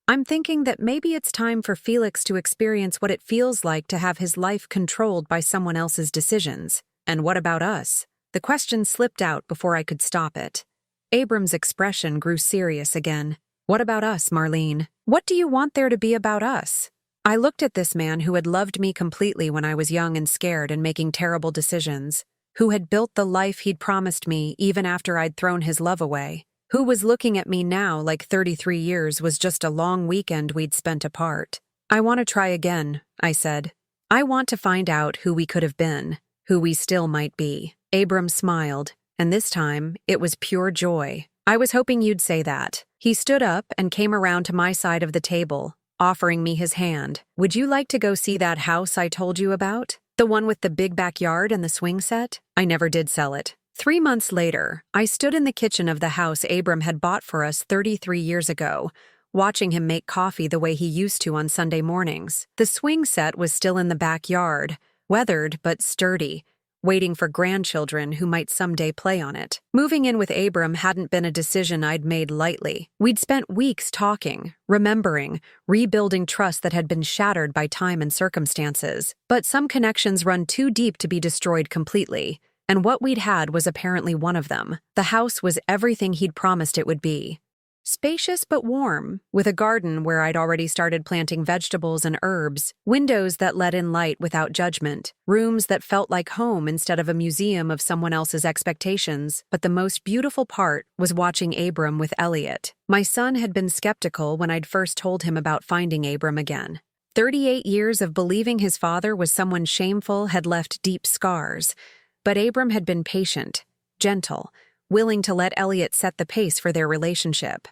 I'm thinking that maybe it's time for Felix to experience what it feels like to have his life controlled by someone else's decisions. And what about us? The question slipped out before I could stop it. Abram's expression grew serious again. What about us, Marlene? What do you want there to be about us? I looked at this man who had loved me completely when I was young and scared and making terrible decisions, who had built the life he'd promised me even after I'd thrown his love away. Who was looking at me now like 33 years was just a long weekend we'd spent apart. I want to try again, I said. I want to find out who we could have been, who we still might be. Abram smiled, and this time it was pure joy. I was hoping you'd say that. He stood up and came around to my side of the table, offering me his hand. Would you like to go see that house I told you about? The one with the big backyard and the swing set? I never did sell it. 3 months later, I stood in the kitchen of the house Abram had bought for us 33 years ago, watching him make coffee the way he used to on Sunday mornings. The swing set was still in the backyard, weathered but sturdy, waiting for grandchildren who might someday play on it. Moving in with Abram hadn't been a decision I'd made lightly. We'd spent weeks talking, remembering, rebuilding trust that had been shattered by time and circumstances. But some connections run too deep to be destroyed completely, and what we'd had was apparently one of them. The house was everything he'd promised it would be. Spacious but warm, with a garden where I'd already started planting vegetables and herbs, windows that let in light without judgment, rooms that felt like home instead of a museum of someone else's expectations. But the most beautiful part was watching Abram with Elliot. My son had been skeptical when I'd first told him about finding Abram again. 38 years of believing his father was someone shameful had left deep scars, but Abram had been patient, gentle, willing to let Elliot set the pace for their relationship.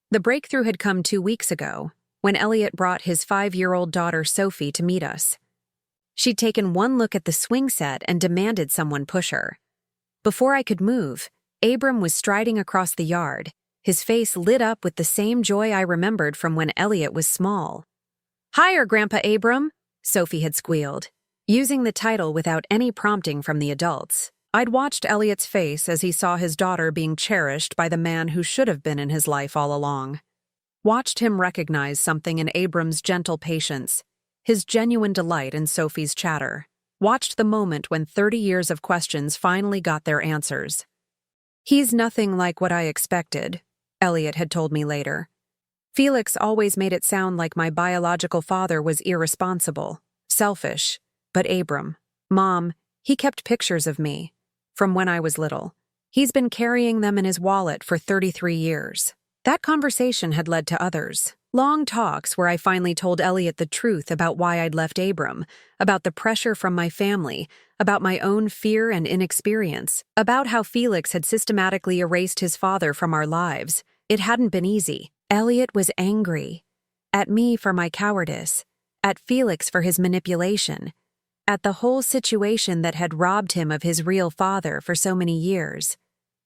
The breakthrough had come 2 weeks ago, when Elliot brought his 5-year-old daughter Sophie to meet us. She'd taken one look at the swing set and demanded someone push her. Before I could move, Abram was striding across the yard, his face lit up with the same joy I remembered from when Elliot was small. "Higher, Grandpa Abram," Sophie had squealed, using the title without any prompting from the adults. I'd watched Elliot's face as he saw his daughter being cherished by the man who should have been in his life all along. Watched him recognize something in Abram's gentle patience, his genuine delight in Sophie's chatter. Watched the moment when 30 years of questions finally got their answers. "He's nothing like what I expected," Elliot had told me later. "Felix always made it sound like my biological father was irresponsible, selfish, but Abram, Mom, he kept pictures of me, from when I was little. He's been carrying them in his wallet for 33 years. That conversation had led to others. Long talks where I finally told Elliot the truth about why I'd left Abram, about the pressure from my family, about my own fear and inexperience, about how Felix had systematically erased his father from our lives. It hadn't been easy. Elliot was angry. At me for my cowardice, at Felix for his manipulation, at the whole situation that had robbed him of his real father for so many years.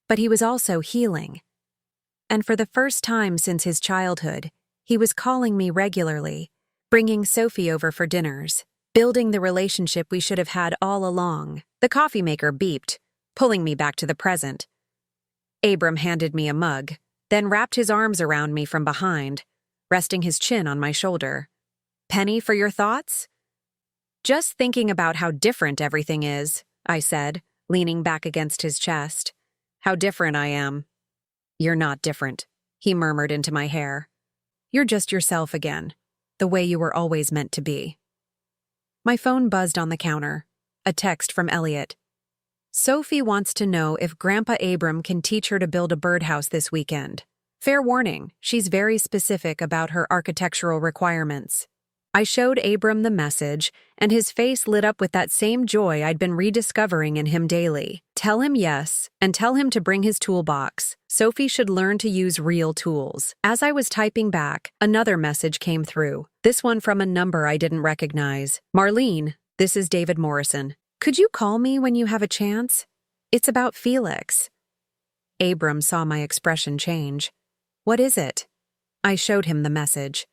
But he was also healing. And for the first time since his childhood, he was calling me regularly, bringing Sophie over for dinners, building the relationship we should have had all along. The coffee maker beeped, pulling me back to the present. Abram handed me a mug, then wrapped his arms around me from behind, resting his chin on my shoulder. "Penny for your thoughts?" "Just thinking about how different everything is," I said, leaning back against his chest. "How different I am." "You're not different," he murmured into my hair. "You're just yourself again, the way you were always meant to be." My phone buzzed on the counter. A text from Elliot. "Sophie wants to know if Grandpa Abram can teach her to build a birdhouse this weekend. Fair warning, she's very specific about her architectural requirements." I showed Abram the message, and his face lit up with that same joy I'd been rediscovering in him daily. "Tell him yes, and tell him to bring his toolbox. Sophie should learn to use real tools." As I was typing back, another message came through, this one from a number I didn't recognize. "Marlene, this is David Morrison. Could you call me when you have a chance? It's about Felix." Abram saw my expression change. "What is it?" I showed him the message.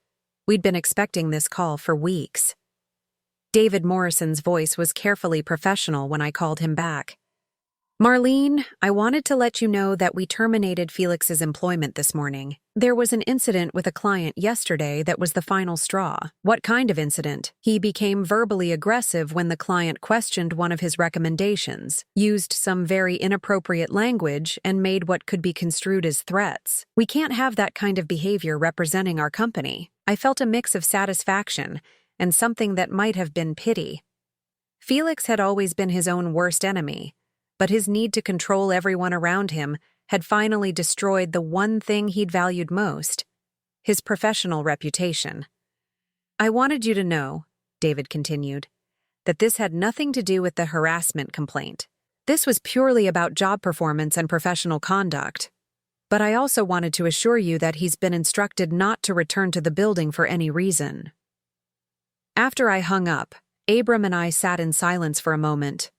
We'd been expecting this call for weeks. David Morrison's voice was carefully professional when I called him back. "Marlene, I wanted to let you know that we terminated Felix's employment this morning. There was an incident with a client yesterday that was the final straw." "What kind of incident?" "He became verbally aggressive when the client questioned one of his recommendations, used some very inappropriate language, and made what could be construed as threats. We can't have that kind of behavior representing our company." I felt a mix of satisfaction and something that might have been pity. Felix had always been his own worst enemy, but his need to control everyone around him had finally destroyed the one thing he'd valued most, his professional reputation. "I wanted you to know," David continued, "that this had nothing to do with the harassment complaint. This was purely about job performance and professional conduct. But I also wanted to assure you that he's been instructed not to return to the building for any reason." After I hung up, Abram and I sat in silence for a moment.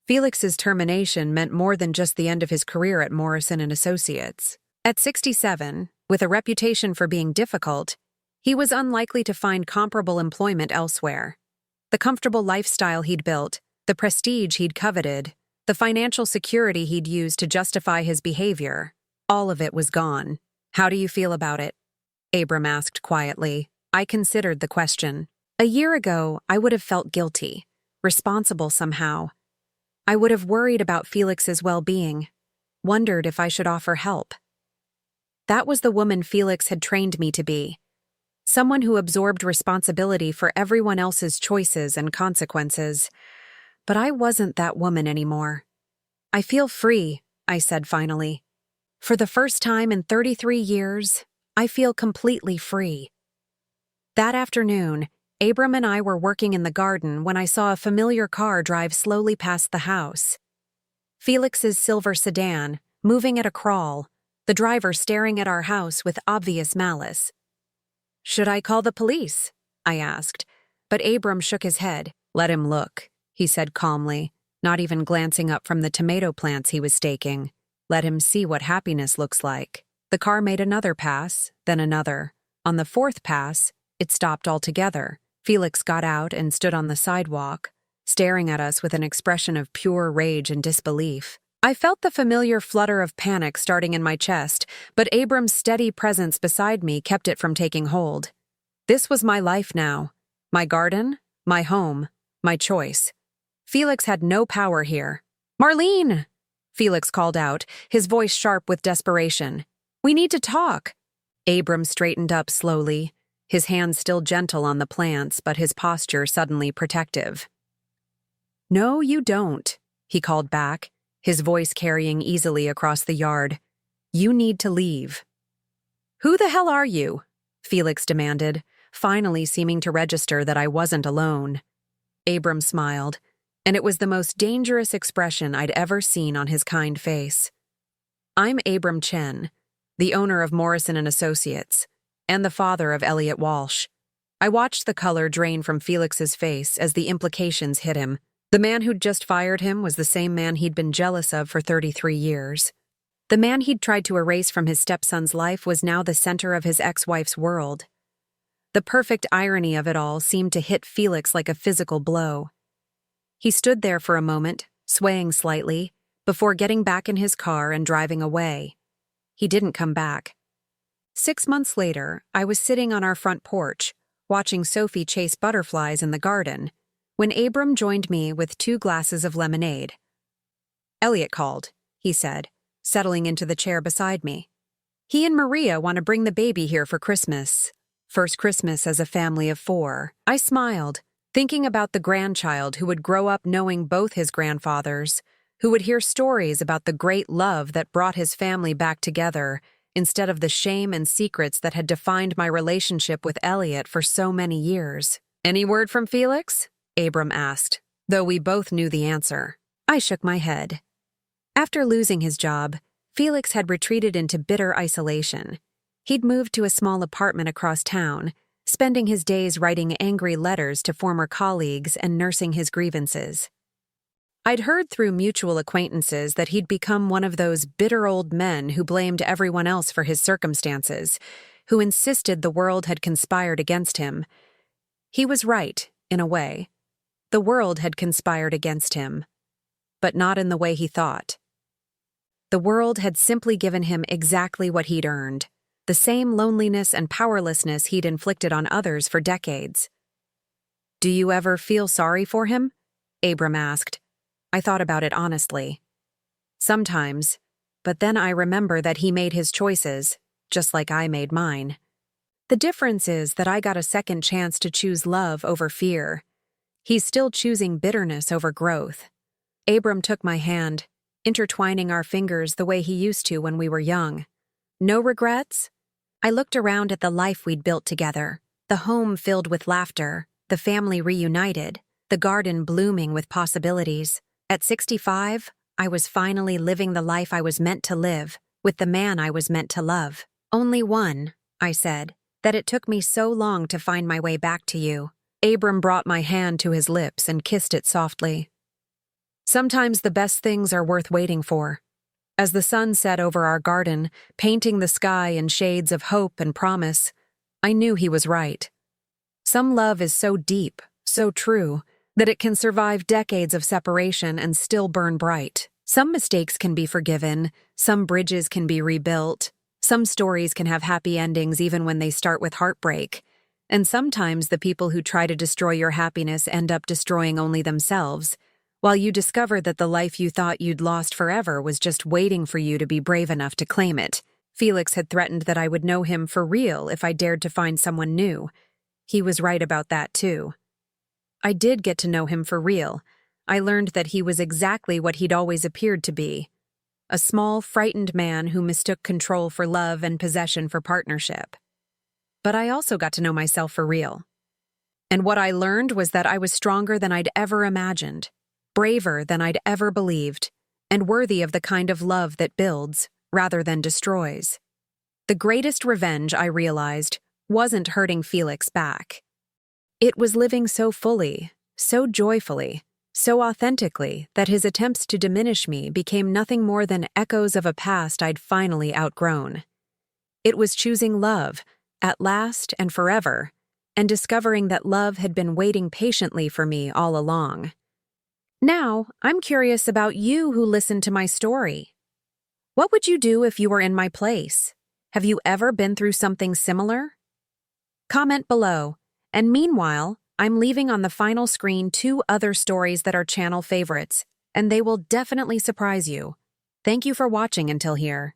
Felix's termination meant more than just the end of his career at Morrison & Associates. At 67, with a reputation for being difficult, he was unlikely to find comparable employment elsewhere. The comfortable lifestyle he'd built, the prestige he'd coveted, the financial security he'd used to justify his behavior, all of it was gone. "How do you feel about it?" Abram asked quietly. I considered the question. A year ago, I would have felt guilty, responsible somehow. I would have worried about Felix's well-being, wondered if I should offer help. That was the woman Felix had trained me to be. Someone who absorbed responsibility for everyone else's choices and consequences. But I wasn't that woman anymore. "I feel free," I said finally. "For the first time in 33 years, I feel completely free." That afternoon, Abram and I were working in the garden when I saw a familiar car drive slowly past the house. Felix's silver sedan, moving at a crawl, the driver staring at our house with obvious malice. "Should I call the police?" I asked, but Abram shook his head. "Let him look," he said calmly, not even glancing up from the tomato plants he was staking. "Let him see what happiness looks like." The car made another pass, then another. On the fourth pass, it stopped altogether. Felix got out and stood on the sidewalk, staring at us with an expression of pure rage and disbelief. I felt the familiar flutter of panic starting in my chest, but Abram's steady presence beside me kept it from taking hold. This was my life now. My garden, my home, my choice. Felix had no power here. "Marlene!" Felix called out, his voice sharp with desperation. "We need to talk." Abram straightened up slowly, his hands still gentle on the plants, but his posture suddenly protective. "No, you don't," he called back, his voice carrying easily across the yard. "You need to leave." "Who the hell are you?" Felix demanded, finally seeming to register that I wasn't alone. Abram smiled, and it was the most dangerous expression I'd ever seen on his kind face. "I'm Abram Chen, the owner of Morrison & Associates, and the father of Elliot Walsh." I watched the color drain from Felix's face as the implications hit him. The man who'd just fired him was the same man he'd been jealous of for 33 years. The man he'd tried to erase from his stepson's life was now the center of his ex-wife's world. The perfect irony of it all seemed to hit Felix like a physical blow. He stood there for a moment, swaying slightly, before getting back in his car and driving away. He didn't come back. 6 months later, I was sitting on our front porch, watching Sophie chase butterflies in the garden, when Abram joined me with 2 glasses of lemonade. "Elliot called," he said, settling into the chair beside me. "He and Maria want to bring the baby here for Christmas. First Christmas as a family of 4. I smiled, thinking about the grandchild who would grow up knowing both his grandfathers, who would hear stories about the great love that brought his family back together, instead of the shame and secrets that had defined my relationship with Elliot for so many years. "Any word from Felix?" Abram asked, though we both knew the answer. I shook my head. After losing his job, Felix had retreated into bitter isolation. He'd moved to a small apartment across town, spending his days writing angry letters to former colleagues and nursing his grievances. I'd heard through mutual acquaintances that he'd become one of those bitter old men who blamed everyone else for his circumstances, who insisted the world had conspired against him. He was right, in a way. The world had conspired against him, but not in the way he thought. The world had simply given him exactly what he'd earned, the same loneliness and powerlessness he'd inflicted on others for decades. "Do you ever feel sorry for him?" Abram asked. I thought about it honestly. Sometimes, but then I remember that he made his choices, just like I made mine. The difference is that I got a second chance to choose love over fear. He's still choosing bitterness over growth. Abram took my hand, intertwining our fingers the way he used to when we were young. "No regrets?" I looked around at the life we'd built together, the home filled with laughter, the family reunited, the garden blooming with possibilities. At 65, I was finally living the life I was meant to live, with the man I was meant to love. "Only one," I said, "that it took me so long to find my way back to you." Abram brought my hand to his lips and kissed it softly. Sometimes the best things are worth waiting for. As the sun set over our garden, painting the sky in shades of hope and promise, I knew he was right. Some love is so deep, so true, that it can survive decades of separation and still burn bright. Some mistakes can be forgiven, some bridges can be rebuilt, some stories can have happy endings even when they start with heartbreak, and sometimes the people who try to destroy your happiness end up destroying only themselves, while you discover that the life you thought you'd lost forever was just waiting for you to be brave enough to claim it. Felix had threatened that I would know him for real if I dared to find someone new. He was right about that, too. I did get to know him for real. I learned that he was exactly what he'd always appeared to be. A small, frightened man who mistook control for love and possession for partnership. but I also got to know myself for real. And what I learned was that I was stronger than I'd ever imagined, braver than I'd ever believed, and worthy of the kind of love that builds rather than destroys. The greatest revenge, I realized, wasn't hurting Felix back. It was living so fully, so joyfully, so authentically that his attempts to diminish me became nothing more than echoes of a past I'd finally outgrown. It was choosing love, at last and forever, and discovering that love had been waiting patiently for me all along. Now, I'm curious about you who listened to my story. What would you do if you were in my place? Have you ever been through something similar? Comment below, and meanwhile, I'm leaving on the final screen 2 other stories that are channel favorites, and they will definitely surprise you. Thank you for watching until here.